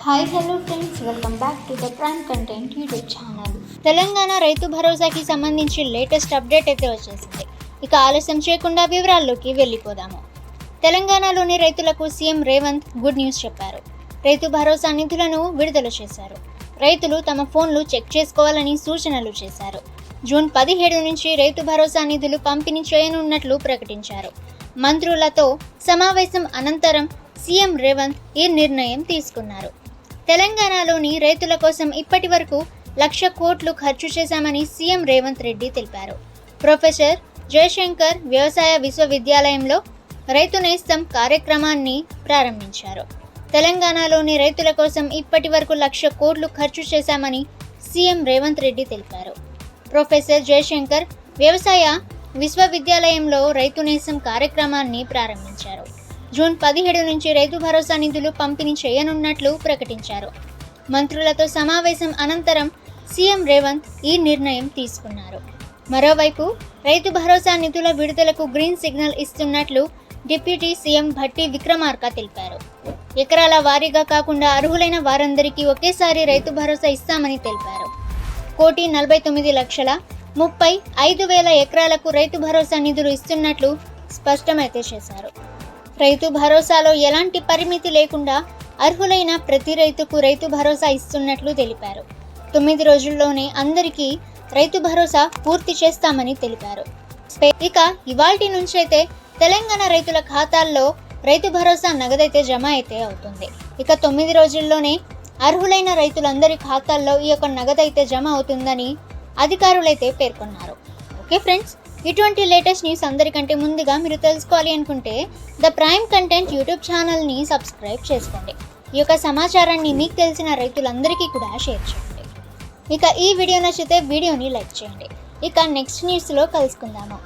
Hi hello friends, welcome back to the prime content YouTube channel. Telangana రైతు భరోసాకి సంబంధించి latest update అయితే వచ్చేసింది. ఇక ఆలస్యం చేయకుండా వివరాల్లోకి వెళ్ళిపోదాము. తెలంగాణలోని రైతులకు సీఎం రేవంత్ గుడ్ న్యూస్ చెప్పారు. రైతు భరోసా నిధులను విడుదల చేశారు. రైతులు తమ ఫోన్లు చెక్ చేసుకోవాలని సూచనలు చేశారు. జూన్ 17 నుంచి రైతు భరోసా నిధులు పంపిణీ చేయనున్నట్లు ప్రకటించారు. మంత్రులతో సమావేశం అనంతరం సీఎం రేవంత్ ఈ నిర్ణయం తీసుకున్నారు. తెలంగాణలోని రైతుల కోసం ఇప్పటి వరకు 1,00,000 కోట్లు ఖర్చు చేశామని సీఎం రేవంత్ రెడ్డి తెలిపారు. ప్రొఫెసర్ జయశంకర్ వ్యవసాయ విశ్వవిద్యాలయంలో రైతు నేస్తం కార్యక్రమాన్ని ప్రారంభించారు. తెలంగాణలోని రైతుల కోసం ఇప్పటి వరకు 1,00,000 కోట్లు ఖర్చు చేశామని సీఎం రేవంత్ రెడ్డి తెలిపారు. ప్రొఫెసర్ జయశంకర్ వ్యవసాయ విశ్వవిద్యాలయంలో రైతు నేస్తం కార్యక్రమాన్ని ప్రారంభించారు. జూన్ 17 నుంచి రైతు భరోసా నిధులు పంపిణీ చేయనున్నట్లు ప్రకటించారు. మంత్రులతో సమావేశం అనంతరం సీఎం రేవంత్ ఈ నిర్ణయం తీసుకున్నారు. మరోవైపు రైతు భరోసా నిధుల విడుదలకు గ్రీన్ సిగ్నల్ ఇస్తున్నట్లు డిప్యూటీ సీఎం భట్టి విక్రమార్క తెలిపారు. ఎకరాల వారీగా కాకుండా అర్హులైన వారందరికీ ఒకేసారి రైతు భరోసా ఇస్తామని తెలిపారు. 1,49,35,000 ఎకరాలకు రైతు భరోసా నిధులు ఇస్తున్నట్లు స్పష్టమైతే చేశారు. రైతు భరోసాలో ఎలాంటి పరిమితి లేకుండా అర్హులైన ప్రతి రైతుకు రైతు భరోసా ఇస్తున్నట్లు తెలిపారు. 9 రోజుల్లోనే అందరికీ రైతు భరోసా పూర్తి చేస్తామని తెలిపారు. ఇక ఇవాల్టి నుంచైతే తెలంగాణ రైతుల ఖాతాల్లో రైతు భరోసా నగదైతే జమ అయితే అవుతుంది. ఇక 9 రోజుల్లోనే అర్హులైన రైతులందరి ఖాతాల్లో ఈ యొక్క నగదైతే జమ అవుతుందని అధికారులైతే పేర్కొన్నారు. ఓకే ఫ్రెండ్స్, ఇటువంటి లేటెస్ట్ న్యూస్ అందరికంటే ముందుగా మీరు తెలుసుకోవాలి అనుకుంటే ద ప్రైమ్ కంటెంట్ యూట్యూబ్ ఛానల్ని సబ్స్క్రైబ్ చేసుకోండి. ఈ యొక్క సమాచారాన్ని మీకు తెలిసిన రైతులందరికీ కూడా షేర్ చేయండి. ఇక ఈ వీడియో నచ్చితే వీడియోని లైక్ చేయండి. ఇక నెక్స్ట్ న్యూస్లో కలుసుకుందాము.